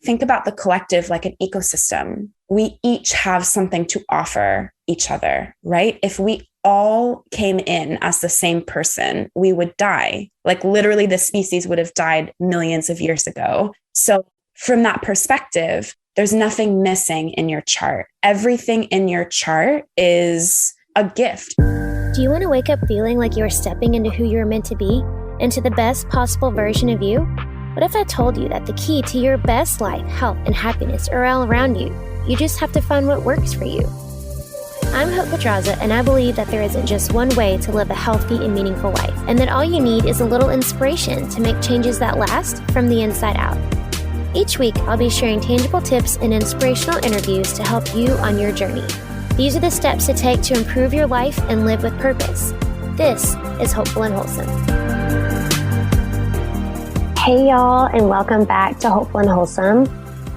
think about the collective like an ecosystem, we each have something to offer each other, right? If we all came in as the same person, we would die. Like literally the species would have died millions of years ago. So from that perspective, there's nothing missing in your chart. Everything in your chart is a gift. Do you want to wake up feeling like you're stepping into who you're meant to be, into the best possible version of you? What if I told you that the key to your best life, health, and happiness are all around you? You just have to find what works for you. I'm Hope Pedraza, and I believe that there isn't just one way to live a healthy and meaningful life, and that all you need is a little inspiration to make changes that last from the inside out. Each week, I'll be sharing tangible tips and inspirational interviews to help you on your journey. These are the steps to take to improve your life and live with purpose. This is Hopeful and Wholesome. Hey y'all, and welcome back to Hopeful and Wholesome.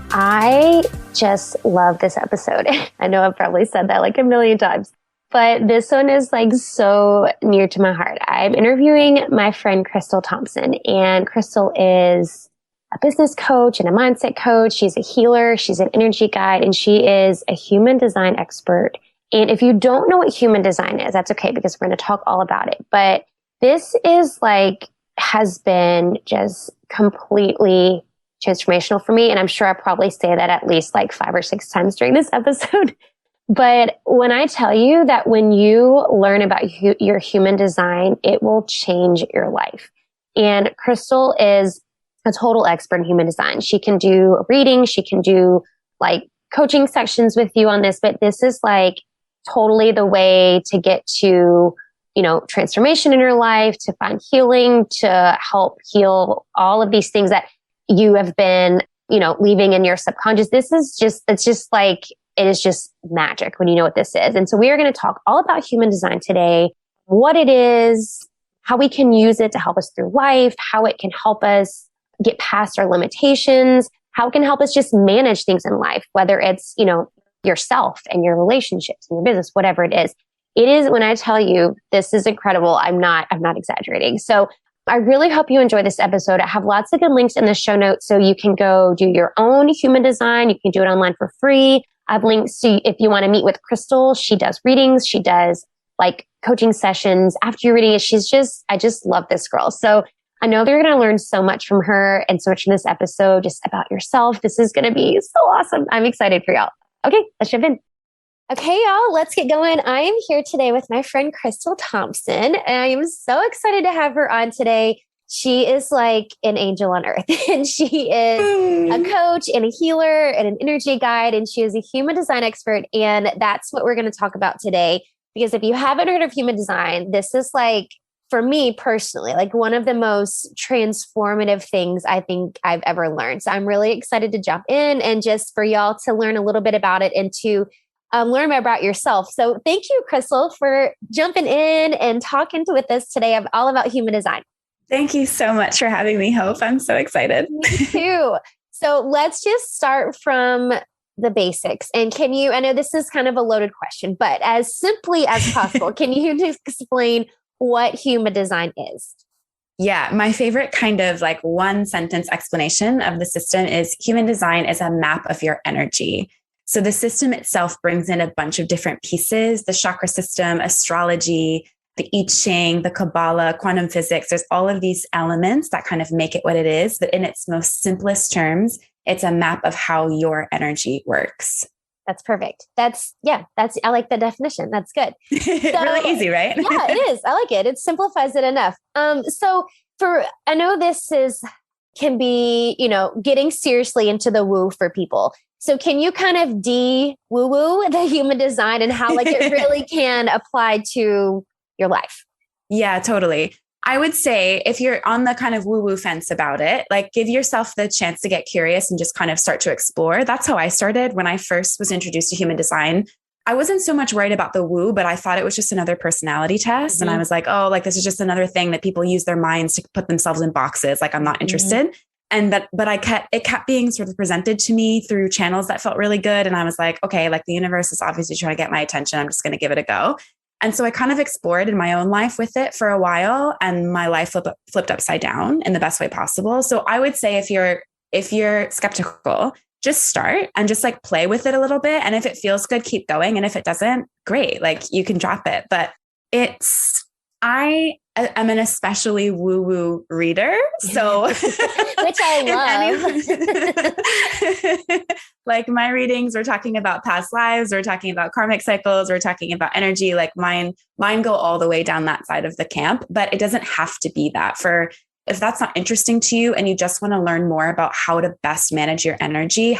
I just love this episode. I know I've probably said that like a million times, but this one is like so near to my heart. I'm interviewing my friend Krystal Thompson, and Krystal is a business coach and a mindset coach. She's a healer. She's an energy guide, and she is a human design expert. And if you don't know what human design is, that's okay, because we're going to talk all about it. But this is like, has been just completely transformational for me. And I'm sure I probably say that at least like 5 or 6 times during this episode. But when I tell you that when you learn about your human design, it will change your life. And Krystal is a total expert in human design. She can do a reading. She can do like coaching sections with you on this, but this is like totally the way to get to, you know, transformation in your life, to find healing, to help heal all of these things that you have been, you know, leaving in your subconscious. This is just, it's just like, it is just magic when you know what this is. And so we are going to talk all about human design today, what it is, how we can use it to help us through life, how it can help us get past our limitations, how it can help us just manage things in life, whether it's, you know, yourself and your relationships and your business, whatever it is. It is, when I tell you this is incredible, I'm not exaggerating. So I really hope you enjoy this episode. I have lots of good links in the show notes, so you can go do your own human design. You can do it online for free. I have links to, if you want to meet with Krystal, she does readings. She does like coaching sessions after your reading. I just love this girl. So I know they're going to learn so much from her and so much from this episode just about yourself. This is going to be so awesome. I'm excited for y'all. Okay, let's jump in. Okay, y'all, let's get going. I am here today with my friend Krystal Thompson, and I am so excited to have her on today. She is like an angel on earth, and she is a coach and a healer and an energy guide, and she is a human design expert, and that's what we're going to talk about today. Because if you haven't heard of human design, this is like, for me personally, like one of the most transformative things I think I've ever learned. So I'm really excited to jump in and just for y'all to learn a little bit about it and to learn more about yourself. So thank you, Krystal, for jumping in and talking with us today all about human design. Thank you so much for having me, Hope. I'm so excited. Me too. So let's just start from the basics. And can you, I know this is kind of a loaded question, but as simply as possible, can you just explain what human design is? Yeah, my favorite kind of like one sentence explanation of the system is human design is a map of your energy. So the system itself brings in a bunch of different pieces, the chakra system, astrology, the I Ching, the Kabbalah, quantum physics. There's all of these elements that kind of make it what it is. But in its most simplest terms, it's a map of how your energy works. That's perfect. I like the definition. That's good. So, really easy, right? Yeah, it is. I like it. It simplifies it enough. I know this can be, you know, getting seriously into the woo for people. So can you kind of de-woo-woo the human design and how like it really can apply to your life? Yeah, totally. I would say if you're on the kind of woo-woo fence about it, like give yourself the chance to get curious and just kind of start to explore. That's how I started when I first was introduced to human design. I wasn't so much worried about the woo, but I thought it was just another personality test. Mm-hmm. And I was like, oh, like this is just another thing that people use their minds to put themselves in boxes. Like I'm not interested. And but it kept being sort of presented to me through channels that felt really good. And I was like, okay, like the universe is obviously trying to get my attention. I'm just going to give it a go. And so I kind of explored in my own life with it for a while, and my life flipped upside down in the best way possible. So I would say if you're if you're skeptical, just start and just like play with it a little bit. And if it feels good, keep going. And if it doesn't, great. Like you can drop it. But I am an especially woo-woo reader. So, which I love. Like my readings, we're talking about past lives, we're talking about karmic cycles, we're talking about energy. Like mine go all the way down that side of the camp, but it doesn't have to be that. If that's not interesting to you and you just want to learn more about how to best manage your energy,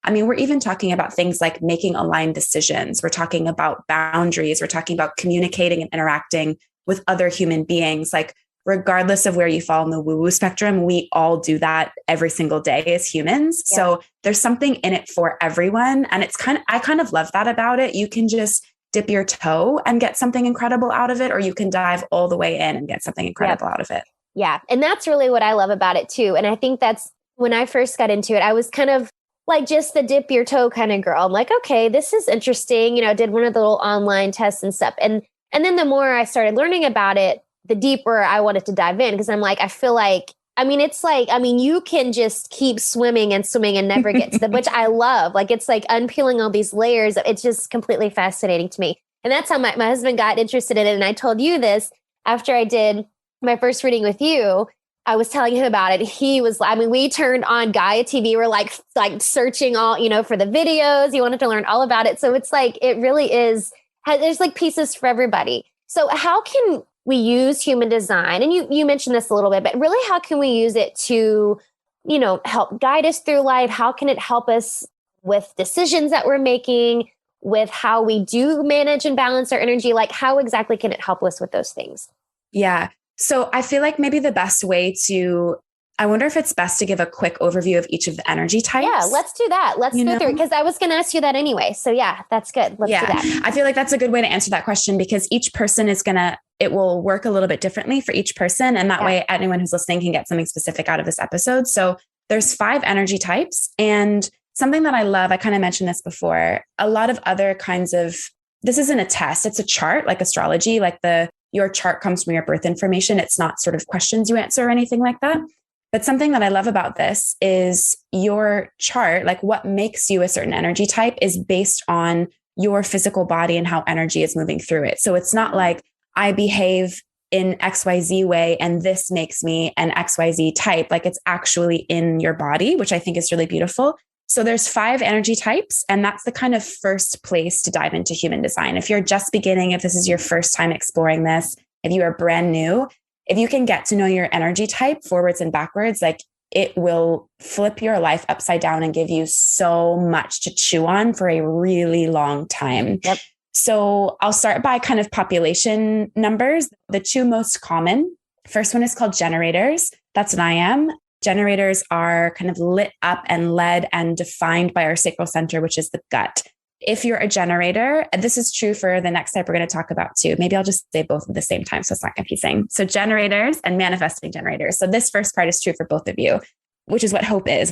we're even talking about things like making aligned decisions. We're talking about boundaries. We're talking about communicating and interacting with other human beings. Like regardless of where you fall in the woo-woo spectrum, we all do that every single day as humans. Yeah. So there's something in it for everyone. And I kind of love that about it. You can just dip your toe and get something incredible out of it, or you can dive all the way in and get something incredible out of it. Yeah. And that's really what I love about it too. And I think that's when I first got into it, I was kind of like just the dip your toe kind of girl. I'm like, okay, this is interesting. Did one of the little online tests and stuff. And then the more I started learning about it, the deeper I wanted to dive in, because I'm like, I feel like, you can just keep swimming and never get to which I love. Like, it's like unpeeling all these layers. It's just completely fascinating to me. And that's how my husband got interested in it. And I told you this after I did my first reading with you. I was telling him about it. He was, we turned on Gaia TV. We're like searching all, for the videos. He wanted to learn all about it. So it's like, it really is, there's like pieces for everybody. So how can we use human design? And you mentioned this a little bit, but really how can we use it to, help guide us through life? How can it help us with decisions that we're making, with how we do manage and balance our energy? Like how exactly can it help us with those things? Yeah. So I feel like maybe the best way I wonder if it's best to give a quick overview of each of the energy types. Yeah, let's do that. Let's go through it, because I was going to ask you that anyway. So yeah, that's good. Let's do that. I feel like that's a good way to answer that question, because each person it will work a little bit differently for each person. And that way anyone who's listening can get something specific out of this episode. So there's 5 energy types. And something that I love, I kind of mentioned this before, a lot of other kinds of, this isn't a test, it's a chart, like astrology, like your chart comes from your birth information. It's not sort of questions you answer or anything like that. But something that I love about this is your chart, like what makes you a certain energy type is based on your physical body and how energy is moving through it. So it's not like I behave in XYZ way and this makes me an XYZ type. Like it's actually in your body, which I think is really beautiful. So there's 5 energy types, and that's the kind of first place to dive into human design. If you're just beginning, if this is your first time exploring this, if you are brand new, if you can get to know your energy type forwards and backwards, like it will flip your life upside down and give you so much to chew on for a really long time. Yep. So I'll start by kind of population numbers. The 2 most common, first one is called generators. That's what I am. Generators are kind of lit up and led and defined by our sacral center, which is the gut. If you're a generator, and this is true for the next type we're going to talk about too. Maybe I'll just say both at the same time so it's not confusing. So generators and manifesting generators. So this first part is true for both of you, which is what Hope is.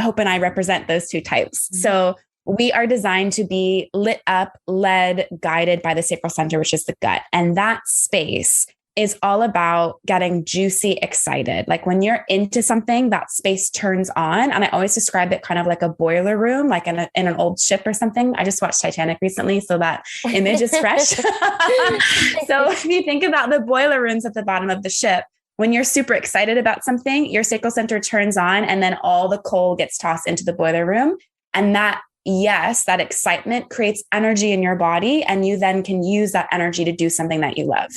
Hope and I represent those 2 types. Mm-hmm. So we are designed to be lit up, led, guided by the sacral center, which is the gut. And that space is all about getting juicy, excited. Like when you're into something, that space turns on. And I always describe it kind of like a boiler room, like in an old ship or something. I just watched Titanic recently, so that image is fresh. So if you think about the boiler rooms at the bottom of the ship, when you're super excited about something, your sacral center turns on and then all the coal gets tossed into the boiler room. And that excitement creates energy in your body. And you then can use that energy to do something that you love.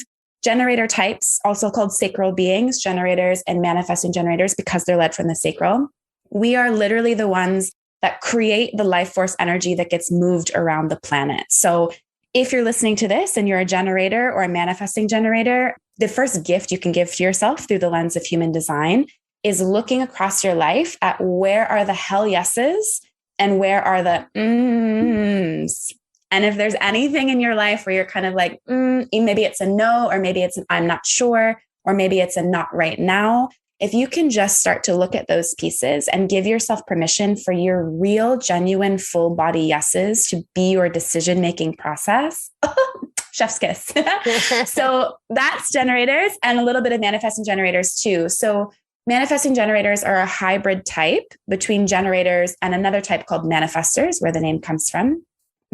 Generator types, also called sacral beings, generators and manifesting generators, because they're led from the sacral. We are literally the ones that create the life force energy that gets moved around the planet. So if you're listening to this and you're a generator or a manifesting generator, the first gift you can give to yourself through the lens of human design is looking across your life at where are the hell yeses and where are the mms. And if there's anything in your life where you're kind of like, maybe it's a no, or maybe it's an I'm not sure, or maybe it's a not right now. If you can just start to look at those pieces and give yourself permission for your real, genuine, full body yeses to be your decision-making process, chef's kiss. So that's generators and a little bit of manifesting generators too. So Manifesting generators are a hybrid type between generators and another type called manifestors, where the name comes from.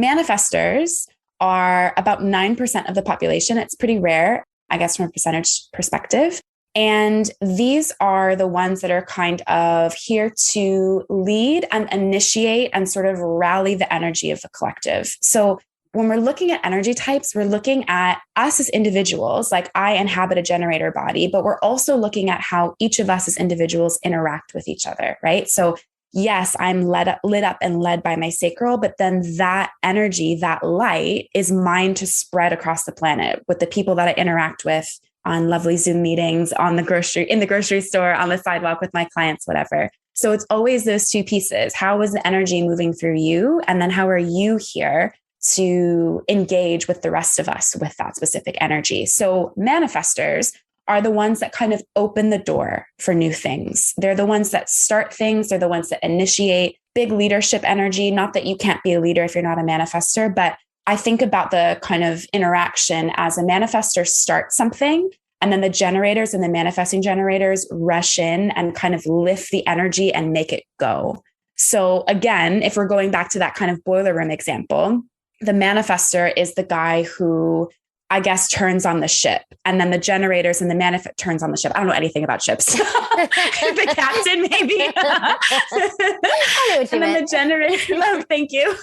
Manifestors are about 9% of the population. It's pretty rare, I guess, from a percentage perspective. And these are the ones that are kind of here to lead and initiate and sort of rally the energy of the collective. So when we're looking at energy types, we're looking at us as individuals, like I inhabit a generator body, but we're also looking at how each of us as individuals interact with each other, right? So yes, I'm lit up and led by my sacral, but then that energy, that light is mine to spread across the planet with the people that I interact with on lovely Zoom meetings, in the grocery store, on the sidewalk with my clients, whatever. So it's always those two pieces. How is the energy moving through you? And then how are you here to engage with the rest of us with that specific energy? So manifestors are the ones that kind of open the door for new things. They're the ones that start things. They're the ones that initiate big leadership energy. Not that you can't be a leader if you're not a manifestor, but I think about the kind of interaction as a manifestor starts something, and then the generators and the manifesting generators rush in and kind of lift the energy and make it go. So again, if we're going back to that kind of boiler room example, the manifestor is the guy who, I guess, turns on the ship. And then the generators and the manifest turns on the ship. I don't know anything about ships. The captain, maybe. I know what you meant. Then the generator, thank you.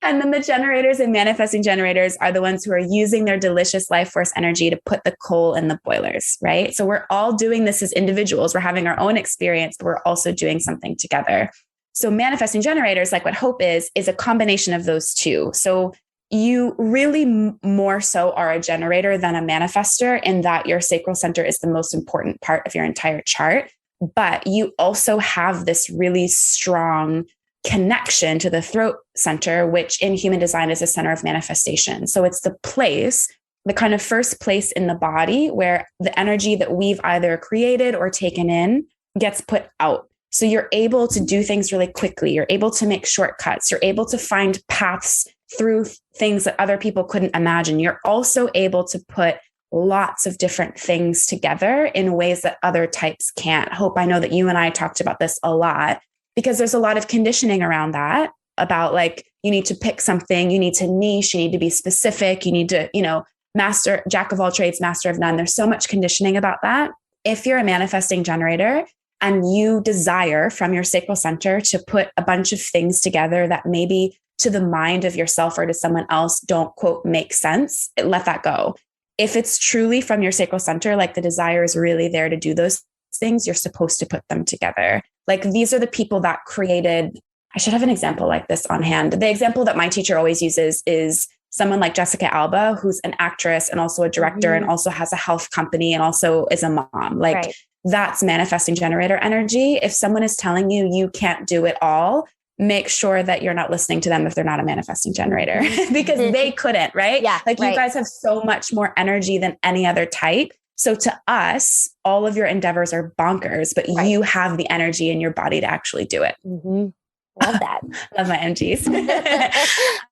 And then the generators and manifesting generators are the ones who are using their delicious life force energy to put the coal in the boilers, right? So we're all doing this as individuals. We're having our own experience, but we're also doing something together. So manifesting generators, like what Hope is a combination of those two. So you really more so are a generator than a manifestor in that your sacral center is the most important part of your entire chart. But you also have this really strong connection to the throat center, which in human design is a center of manifestation. So it's the place, the kind of first place in the body where the energy that we've either created or taken in gets put out. So you're able to do things really quickly. You're able to make shortcuts. You're able to find paths through things that other people couldn't imagine. You're also able to put lots of different things together in ways that other types can't. Hope, I know that you and I talked about this a lot, because there's a lot of conditioning around that, about like, you need to pick something, you need to niche, you need to be specific, you need to, master, jack of all trades, master of none. There's so much conditioning about that. If you're a manifesting generator and you desire from your sacral center to put a bunch of things together that maybe to the mind of yourself or to someone else don't, quote, make sense, let that go. If it's truly from your sacral center, like the desire is really there to do those things, you're supposed to put them together. Like these are the people that created, I should have an example like this on hand. The example that my teacher always uses is someone like Jessica Alba, who's an actress and also a director and also has a health company and also is a mom. Like that's manifesting generator energy. If someone is telling you you can't do it all, make sure that you're not listening to them if they're not a manifesting generator because they couldn't, right? Yeah. Like you guys have so much more energy than any other type. So to us, all of your endeavors are bonkers, but you have the energy in your body to actually do it. Love that. Love my MGs.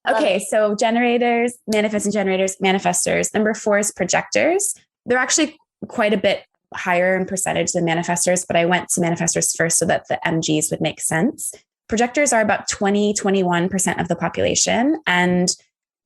Okay. So generators, manifesting generators, manifestors. Number 4 is projectors. They're actually quite a bit higher in percentage than manifestors, but I went to manifestors first so that the MGs would make sense. Projectors are about 21% of the population. And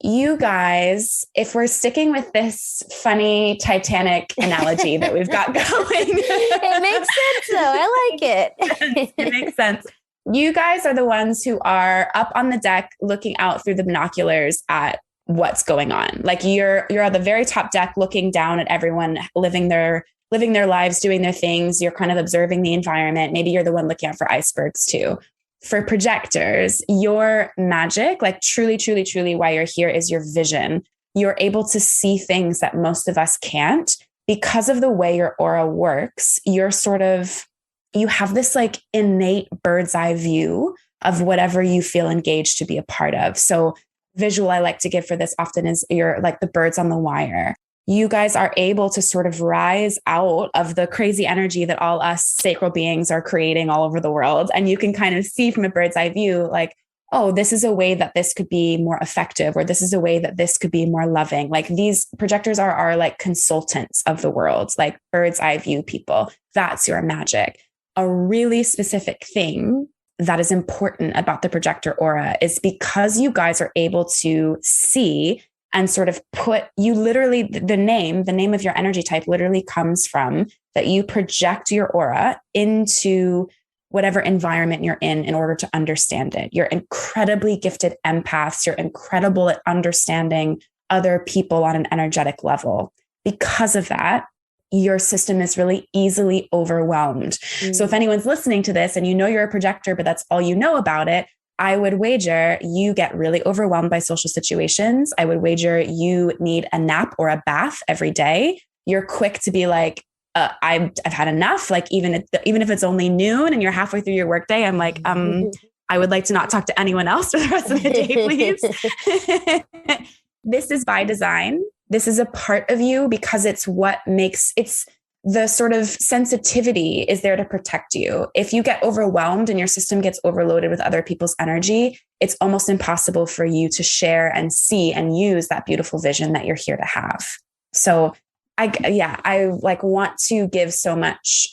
you guys, if we're sticking with this funny Titanic analogy that we've got going. It makes sense though. I like it. It makes sense. You guys are the ones who are up on the deck looking out through the binoculars at what's going on. Like you're at the very top deck looking down at everyone living their lives, doing their things. You're kind of observing the environment. Maybe you're the one looking out for icebergs too. For projectors, your magic, like truly, truly, truly why you're here is your vision. You're able to see things that most of us can't because of the way your aura works. You have this like innate bird's eye view of whatever you feel engaged to be a part of. So visual I like to give for this often is you're like the birds on the wire. You guys are able to sort of rise out of the crazy energy that all us sacral beings are creating all over the world. And you can kind of see from a bird's eye view, like, oh, this is a way that this could be more effective, or this is a way that this could be more loving. Like these projectors are like consultants of the world, like bird's eye view people. That's your magic. A really specific thing that is important about the projector aura is because you guys are able to see and sort of put you literally the name of your energy type literally comes from that you project your aura into whatever environment you're in order to understand it. You're incredibly gifted empaths. You're incredible at understanding other people on an energetic level. Because of that, your system is really easily overwhelmed. So if anyone's listening to this and you know you're a projector, but that's all you know about it, I would wager you get really overwhelmed by social situations. I would wager you need a nap or a bath every day. You're quick to be like, I've had enough. Like even if it's only noon and you're halfway through your workday, I'm like, I would like to not talk to anyone else for the rest of the day, please. This is by design. This is a part of you because it's the sort of sensitivity is there to protect you. If you get overwhelmed and your system gets overloaded with other people's energy, it's almost impossible for you to share and see and use that beautiful vision that you're here to have. So I like want to give so much.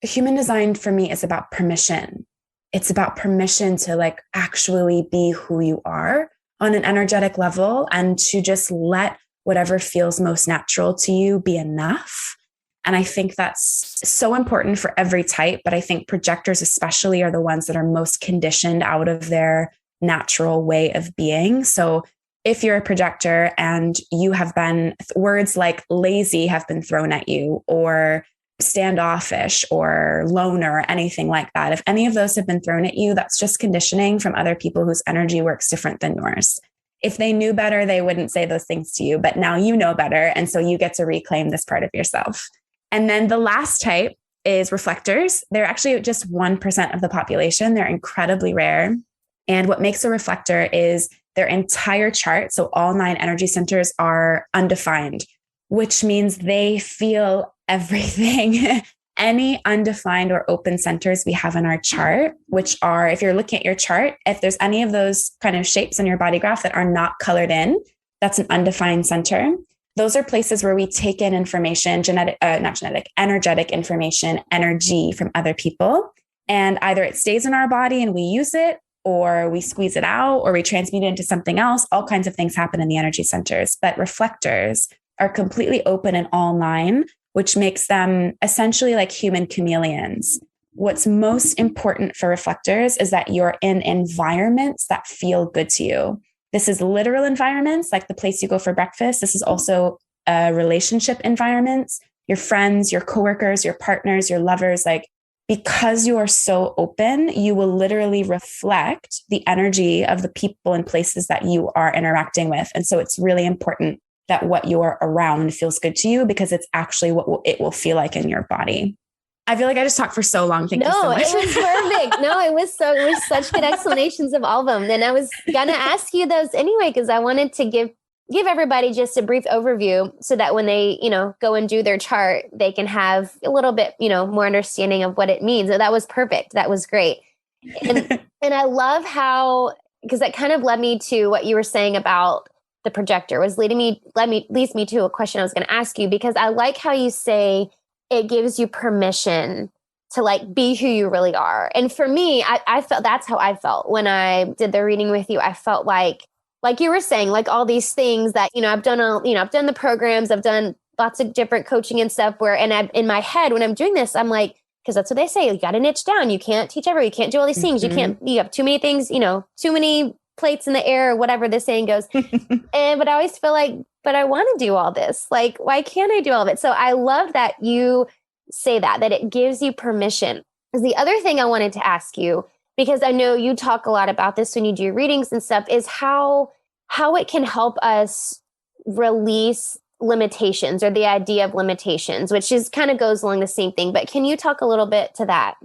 Human design for me is about permission. It's about permission to like actually be who you are on an energetic level and to just let whatever feels most natural to you be enough. And I think that's so important for every type, but I think projectors especially are the ones that are most conditioned out of their natural way of being. So if you're a projector and you have been, words like lazy have been thrown at you, or standoffish or loner or anything like that, if any of those have been thrown at you, that's just conditioning from other people whose energy works different than yours. If they knew better, they wouldn't say those things to you, but now you know better. And so you get to reclaim this part of yourself. And then the last type is reflectors. They're actually just 1% of the population. They're incredibly rare. And what makes a reflector is their entire chart, so all 9 energy centers, are undefined, which means they feel everything. Any undefined or open centers we have in our chart, which are, if you're looking at your chart, if there's any of those kind of shapes in your body graph that are not colored in, that's an undefined center. Those are places where we take in information, energetic information, energy from other people. And either it stays in our body and we use it, or we squeeze it out, or we transmute it into something else. All kinds of things happen in the energy centers. But reflectors are completely open and all 9, which makes them essentially like human chameleons. What's most important for reflectors is that you're in environments that feel good to you. This is literal environments, like the place you go for breakfast. This is also relationship environments, your friends, your coworkers, your partners, your lovers. Like, because you are so open, you will literally reflect the energy of the people and places that you are interacting with. And so it's really important that what you're around feels good to you, because it's actually what it will feel like in your body. I feel like I just talked for so long. Thank you so much. No, it was perfect. No, it was such good explanations of all of them. And I was going to ask you those anyway, because I wanted to give everybody just a brief overview so that when they, go and do their chart, they can have a little bit, more understanding of what it means. So that was perfect. That was great. And I love how, because that kind of led me to what you were saying about the projector, leads me to a question I was going to ask you, because I like how you say it gives you permission to like be who you really are. And for me, I felt that's how I felt when I did the reading with you. I felt like you were saying, like all these things that, I've done the programs, I've done lots of different coaching and stuff in my head, when I'm doing this, I'm like, because that's what they say, you got to niche down. You can't teach everybody. You can't do all these things. You have too many things, too many plates in the air, or whatever the saying goes. But I always feel like, but I want to do all this. Like, why can't I do all of it? So I love that you say that it gives you permission. Because the other thing I wanted to ask you, because I know you talk a lot about this when you do readings and stuff, is how it can help us release limitations, or the idea of limitations, which is kind of goes along the same thing. But can you talk a little bit to that?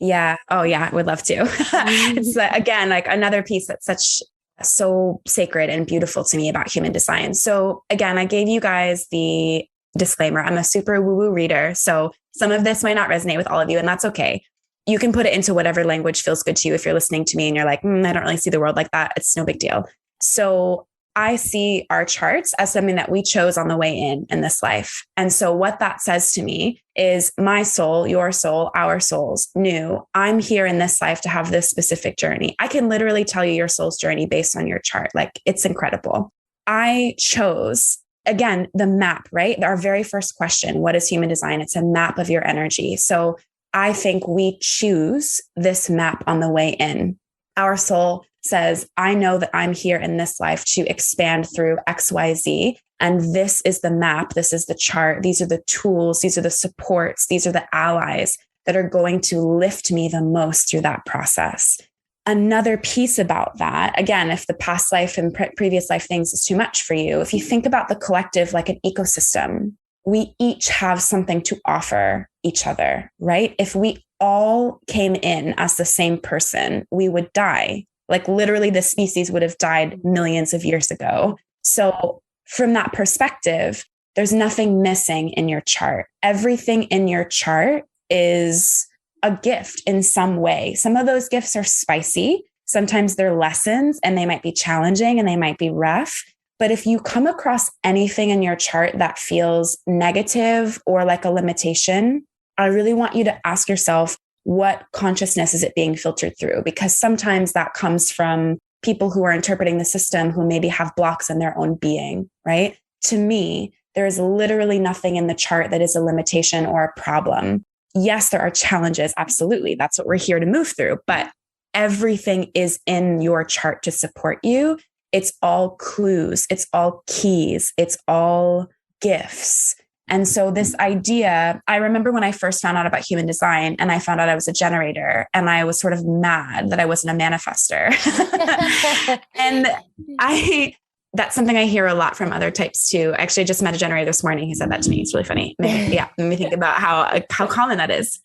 Yeah. Oh yeah. I would love to. It's again, like another piece that's so sacred and beautiful to me about human design. So again, I gave you guys the disclaimer. I'm a super woo-woo reader. So some of this might not resonate with all of you, and that's okay. you can put it into whatever language feels good to you. If you're listening to me and you're like, I don't really see the world like that, it's no big deal. So I see our charts as something that we chose on the way in this life. And so what that says to me is my soul, your soul, our souls knew I'm here in this life to have this specific journey. I can literally tell you your soul's journey based on your chart. Like, it's incredible. I chose, again, the map, right? Our very first question, what is human design? It's a map of your energy. So I think we choose this map on the way in. Our soul says, I know that I'm here in this life to expand through XYZ. And this is the map. This is the chart. These are the tools. These are the supports. These are the allies that are going to lift me the most through that process. Another piece about that, again, if the past life and previous life things is too much for you, if you think about the collective like an ecosystem, we each have something to offer each other, right? If we all came in as the same person, we would die. Like, literally, the species would have died millions of years ago. So from that perspective, there's nothing missing in your chart. Everything in your chart is a gift in some way. Some of those gifts are spicy. Sometimes they're lessons and they might be challenging and they might be rough. But if you come across anything in your chart that feels negative or like a limitation, I really want you to ask yourself, what consciousness is it being filtered through? Because sometimes that comes from people who are interpreting the system who maybe have blocks in their own being, right? To me, there is literally nothing in the chart that is a limitation or a problem. Yes, there are challenges. Absolutely. That's what we're here to move through. But everything is in your chart to support you. It's all clues. It's all keys. It's all gifts. And so this idea, I remember when I first found out about human design and I found out I was a generator and I was sort of mad that I wasn't a manifester. And that's something I hear a lot from other types too. Actually, I just met a generator this morning. He said that to me. It's really funny. Yeah. Made me think about how common that is.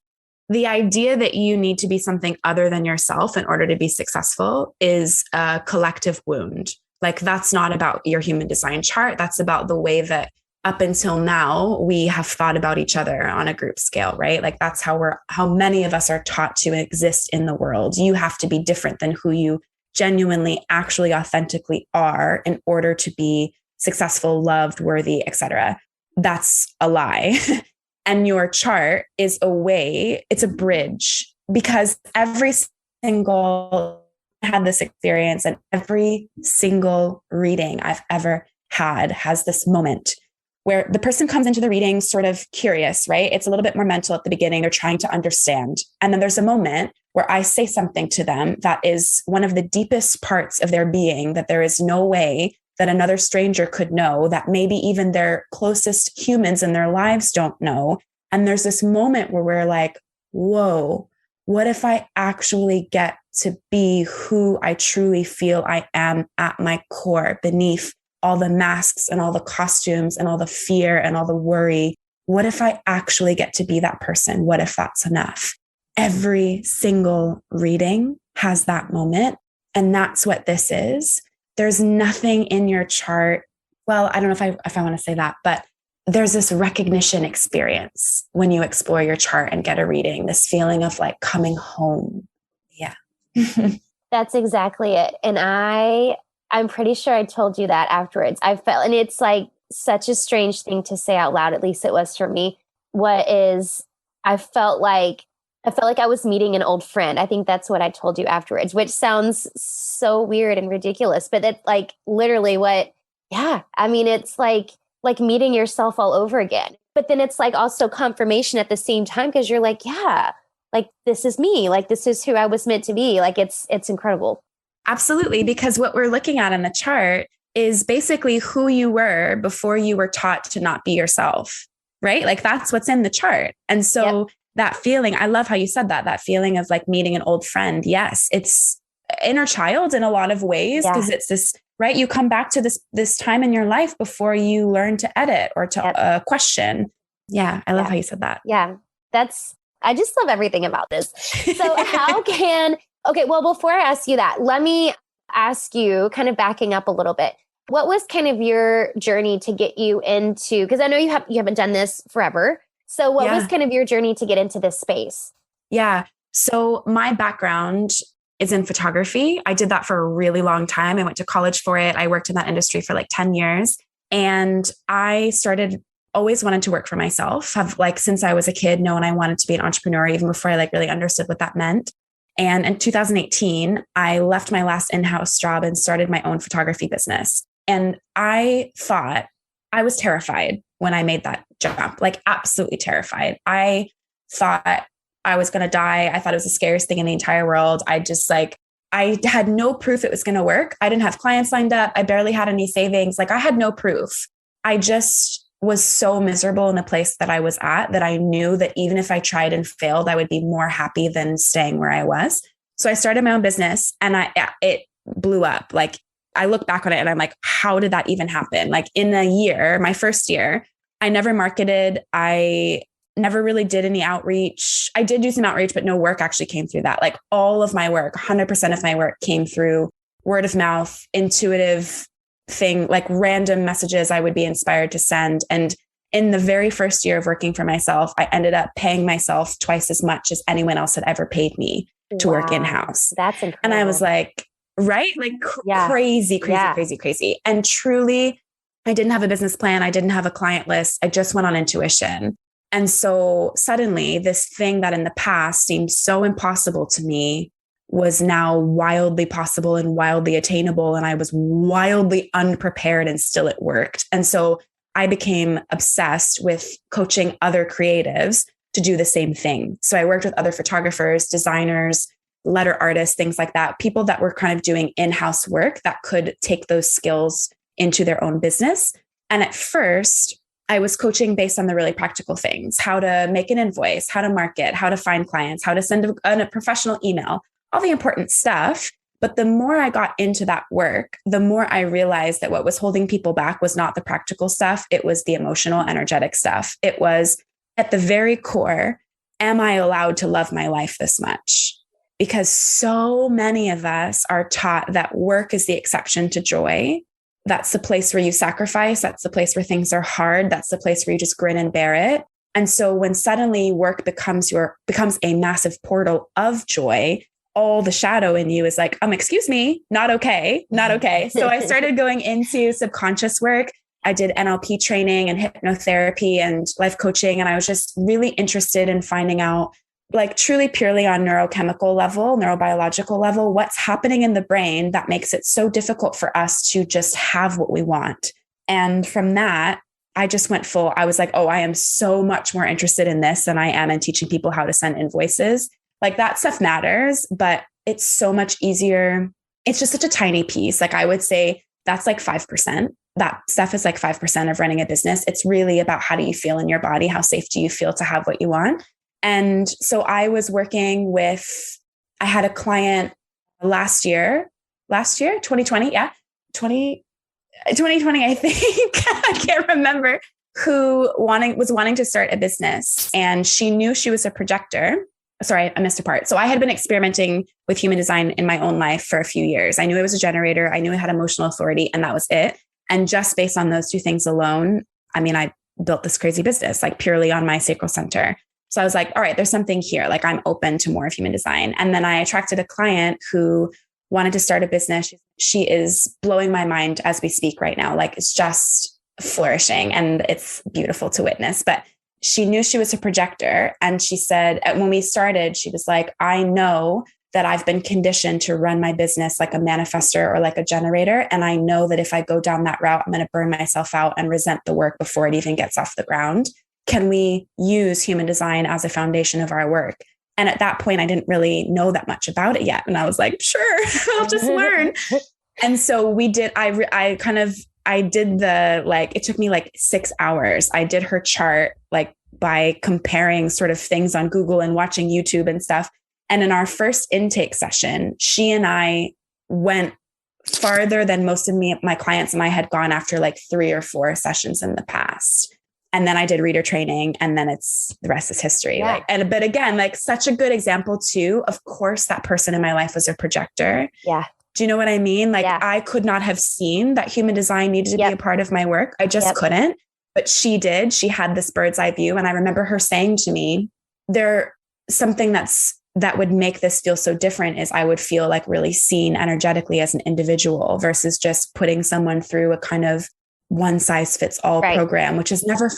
The idea that you need to be something other than yourself in order to be successful is a collective wound. Like, that's not about your human design chart. That's about the way that up until now, we have thought about each other on a group scale, right? Like, that's how many of us are taught to exist in the world. You have to be different than who you genuinely, actually, authentically are in order to be successful, loved, worthy, etc. That's a lie. And your chart is a way, it's a bridge, because every single had this experience and every single reading I've ever had has this moment where the person comes into the reading sort of curious, right? It's a little bit more mental at the beginning. They're trying to understand. And then there's a moment where I say something to them that is one of the deepest parts of their being that there is no way that another stranger could know, that maybe even their closest humans in their lives don't know. And there's this moment where we're like, whoa, what if I actually get to be who I truly feel I am at my core, beneath all the masks and all the costumes and all the fear and all the worry? What if I actually get to be that person? What if that's enough? Every single reading has that moment. And that's what this is. There's nothing in your chart. Well, I don't know if I want to say that, but there's this recognition experience when you explore your chart and get a reading, this feeling of like coming home. Yeah. That's exactly it. And I'm pretty sure I told you that afterwards. I felt, and it's like such a strange thing to say out loud, at least it was for me. I felt like I was meeting an old friend. I think that's what I told you afterwards, which sounds so weird and ridiculous, but it's like literally it's like meeting yourself all over again. But then it's like also confirmation at the same time, because you're like, yeah, like this is me, like this is who I was meant to be. Like it's incredible. Absolutely. Because what we're looking at in the chart is basically who you were before you were taught to not be yourself, right? Like, that's what's in the chart. And so that feeling, I love how you said that feeling of like meeting an old friend. Yes, it's inner child in a lot of ways, because it's this, right? You come back to this time in your life before you learn to edit or to question. Yeah. I love how you said that. Yeah. I just love everything about this. So okay, well, before I ask you that, let me ask you, kind of backing up a little bit, what was kind of your journey to get you into, because I know you haven't done this forever. So what was kind of your journey to get into this space? Yeah. So my background is in photography. I did that for a really long time. I went to college for it. I worked in that industry for like 10 years. And I started always wanted to work for myself. Have like since I was a kid, known I wanted to be an entrepreneur even before I like really understood what that meant. And in 2018, I left my last in-house job and started my own photography business. And I thought I was terrified when I made that jump, like absolutely terrified. I thought I was going to die. I thought it was the scariest thing in the entire world. I had no proof it was going to work. I didn't have clients lined up. I barely had any savings. Like I had no proof. I just was so miserable in the place that I was at that I knew that even if I tried and failed, I would be more happy than staying where I was. So I started my own business and it blew up. Like I look back on it and I'm like, how did that even happen? Like in a year, my first year, I never marketed. I never really did any outreach. I did do some outreach, but no work actually came through that. Like all of my work, 100% of my work came through word of mouth, intuitive thing, like random messages I would be inspired to send. And in the very first year of working for myself, I ended up paying myself twice as much as anyone else had ever paid me to work in-house. That's incredible. And I was like, right? Like crazy. And truly, I didn't have a business plan. I didn't have a client list. I just went on intuition. And so suddenly this thing that in the past seemed so impossible to me was now wildly possible and wildly attainable. And I was wildly unprepared and still it worked. And so I became obsessed with coaching other creatives to do the same thing. So I worked with other photographers, designers, letter artists, things like that, people that were kind of doing in-house work that could take those skills into their own business. And at first, I was coaching based on the really practical things, how to make an invoice, how to market, how to find clients, how to send a professional email, all the important stuff. But the more I got into that work, the more I realized that what was holding people back was not the practical stuff. It was the emotional, energetic stuff. It was at the very core, am I allowed to love my life this much? Because so many of us are taught that work is the exception to joy. That's the place where you sacrifice. That's the place where things are hard. That's the place where you just grin and bear it. And so when suddenly work becomes a massive portal of joy, all the shadow in you is like, excuse me, not okay. So I started going into subconscious work. I did NLP training and hypnotherapy and life coaching. And I was just really interested in finding out, like truly purely on neurochemical level, neurobiological level, what's happening in the brain that makes it so difficult for us to just have what we want. And from that, I just went full. I was like, I am so much more interested in this than I am in teaching people how to send invoices. Like that stuff matters, but it's so much easier. It's just such a tiny piece. Like I would say that's like 5%. That stuff is like 5% of running a business. It's really about how do you feel in your body? How safe do you feel to have what you want? And so I was working with, I had a client last year, 2020. Yeah. 2020, I think. I can't remember, who was wanting to start a business, and she knew she was a projector. Sorry, I missed a part. So I had been experimenting with human design in my own life for a few years. I knew I was a generator. I knew I had emotional authority, and that was it. And just based on those two things alone, I built this crazy business, like purely on my sacral center. So I was like, all right, there's something here. Like I'm open to more of human design. And then I attracted a client who wanted to start a business. She is blowing my mind as we speak right now. Like it's just flourishing and it's beautiful to witness. But she knew she was a projector. And she said, when we started, she was like, I know that I've been conditioned to run my business like a manifestor or like a generator. And I know that if I go down that route, I'm going to burn myself out and resent the work before it even gets off the ground. Can we use human design as a foundation of our work? And at that point, I didn't really know that much about it yet. And I was like, sure, I'll just learn. And so we did, I did it took me like 6 hours. I did her chart, like by comparing sort of things on Google and watching YouTube and stuff. And in our first intake session, she and I went farther than most of my clients and I had gone after like 3 or 4 sessions in the past. And then I did reader training, and then the rest is history. Yeah. But again, like such a good example too. Of course, that person in my life was a projector. Yeah. Do you know what I mean? Like I could not have seen that human design needed to be a part of my work. I just couldn't, but she did. She had this bird's eye view. And I remember her saying to me, something that's that would make this feel so different is I would feel like really seen energetically as an individual versus just putting someone through a kind of one size fits all program, which has never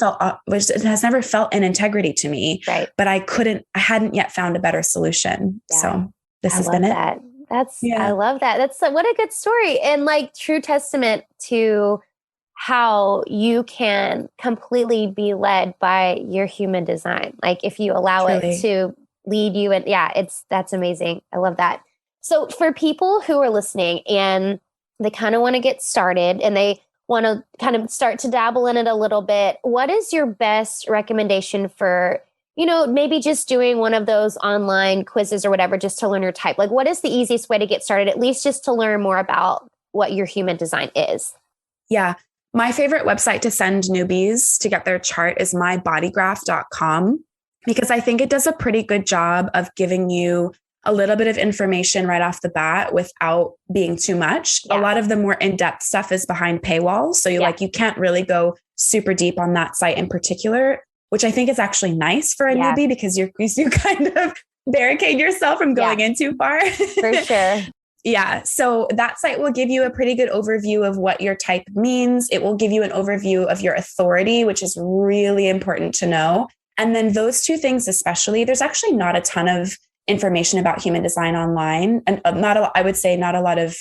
felt an integrity to me, but I hadn't yet found a better solution. Yeah. So this has been it. I love that. That's what a good story, and like true testament to how you can completely be led by your human design. Like if you allow it to lead you, and that's amazing. I love that. So for people who are listening and they kind of want to get started and they want to kind of start to dabble in it a little bit, what is your best recommendation for, maybe just doing one of those online quizzes or whatever, just to learn your type? Like, what is the easiest way to get started, at least just to learn more about what your human design is? Yeah. My favorite website to send newbies to get their chart is mybodygraph.com, because I think it does a pretty good job of giving you a little bit of information right off the bat without being too much. Yeah. A lot of the more in-depth stuff is behind paywalls. So you can't really go super deep on that site in particular, which I think is actually nice for a newbie, because you kind of barricade yourself from going in too far. For sure. Yeah. So that site will give you a pretty good overview of what your type means. It will give you an overview of your authority, which is really important to know. And then those two things, especially, there's actually not a ton of information about human design online, and not a lot of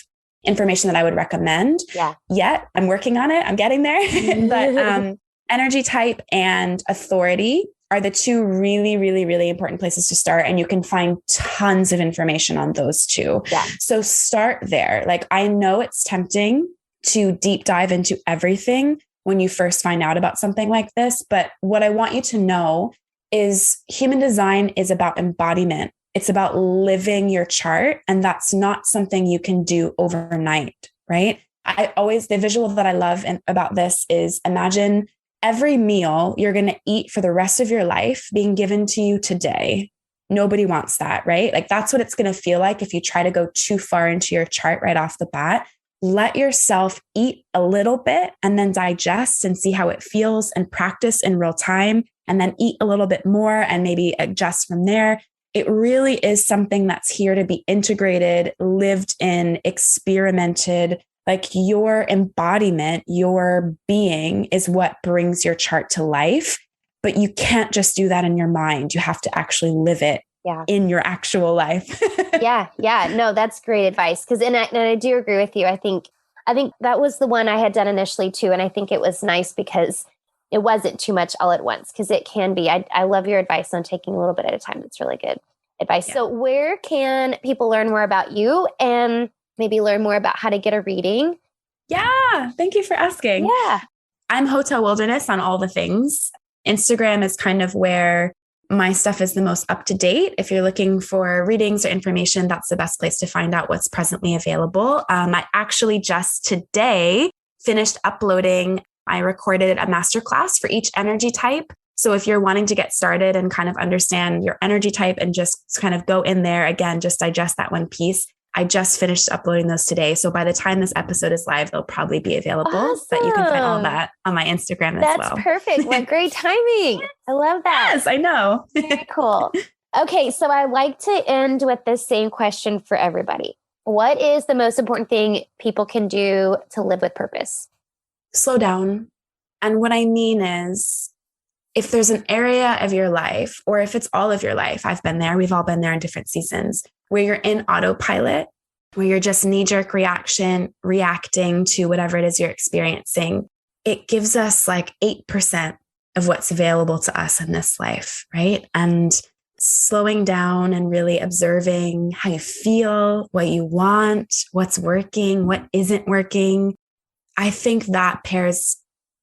information that I would recommend yet. I'm working on it. I'm getting there. But energy type and authority are the two really, really, really important places to start. And you can find tons of information on those two. Yeah. So start there. Like, I know it's tempting to deep dive into everything when you first find out about something like this. But what I want you to know is human design is about embodiment. It's about living your chart. And that's not something you can do overnight, right? The visual that I love about this is, imagine every meal you're going to eat for the rest of your life being given to you today. Nobody wants that, right? Like, that's what it's going to feel like if you try to go too far into your chart right off the bat. Let yourself eat a little bit and then digest and see how it feels, and practice in real time, and then eat a little bit more and maybe adjust from there. It really is something that's here to be integrated, lived in, experimented. Like, your embodiment, your being is what brings your chart to life. But you can't just do that in your mind. You have to actually live it in your actual life. Yeah. No, that's great advice. And I do agree with you. I think that was the one I had done initially too. And I think it was nice because it wasn't too much all at once, because it can be. I love your advice on taking a little bit at a time. That's really good advice. Yeah. So where can people learn more about you and maybe learn more about how to get a reading? Yeah. Thank you for asking. Yeah. I'm Hotel Wilderness on all the things. Instagram is kind of where my stuff is the most up to date. If you're looking for readings or information, that's the best place to find out what's presently available. I actually just today finished uploading. I recorded a masterclass for each energy type. So if you're wanting to get started and kind of understand your energy type and just kind of go in there, again, just digest that one piece, I just finished uploading those today. So by the time this episode is live, they'll probably be available. Awesome. But you can find all that on my Instagram as well. That's perfect. What great timing. I love that. Yes, I know. Very cool. Okay, so I like to end with this same question for everybody. What is the most important thing people can do to live with purpose? Slow down. And what I mean is, if there's an area of your life, or if it's all of your life, I've been there, we've all been there in different seasons, where you're in autopilot, where you're just knee-jerk reacting to whatever it is you're experiencing, it gives us like 8% of what's available to us in this life, right? And slowing down and really observing how you feel, what you want, what's working, what isn't working, I think that pairs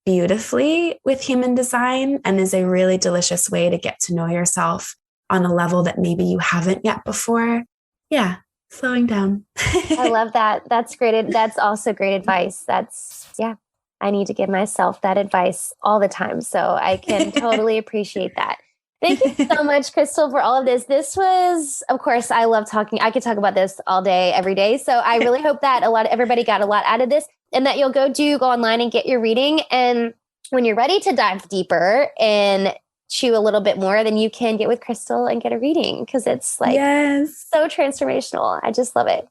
beautifully with human design and is a really delicious way to get to know yourself on a level that maybe you haven't yet before. Yeah, slowing down. I love that. That's great. That's also great advice. I need to give myself that advice all the time. So I can totally appreciate that. Thank you so much, Krystal, for all of this. This was, of course, I love talking. I could talk about this all day, every day. So I really hope that everybody got a lot out of this, and that you'll go online and get your reading. And when you're ready to dive deeper in chew a little bit more, then you can get with Krystal and get a reading, because it's like so transformational. I just love it.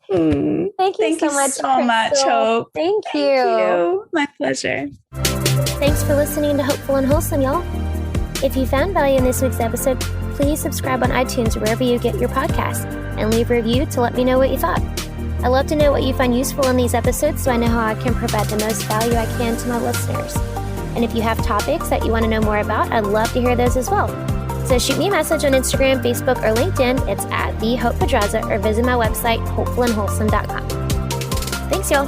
Thank you so much, Hope. Thank you. My pleasure. Thanks for listening to Hopeful and Wholesome, y'all. If you found value in this week's episode, please subscribe on iTunes or wherever you get your podcasts, and leave a review to let me know what you thought. I love to know what you find useful in these episodes, so I know how I can provide the most value I can to my listeners. And if you have topics that you want to know more about, I'd love to hear those as well. So shoot me a message on Instagram, Facebook, or LinkedIn. It's @TheHopePedraza, or visit my website, hopefulandwholesome.com. Thanks, y'all.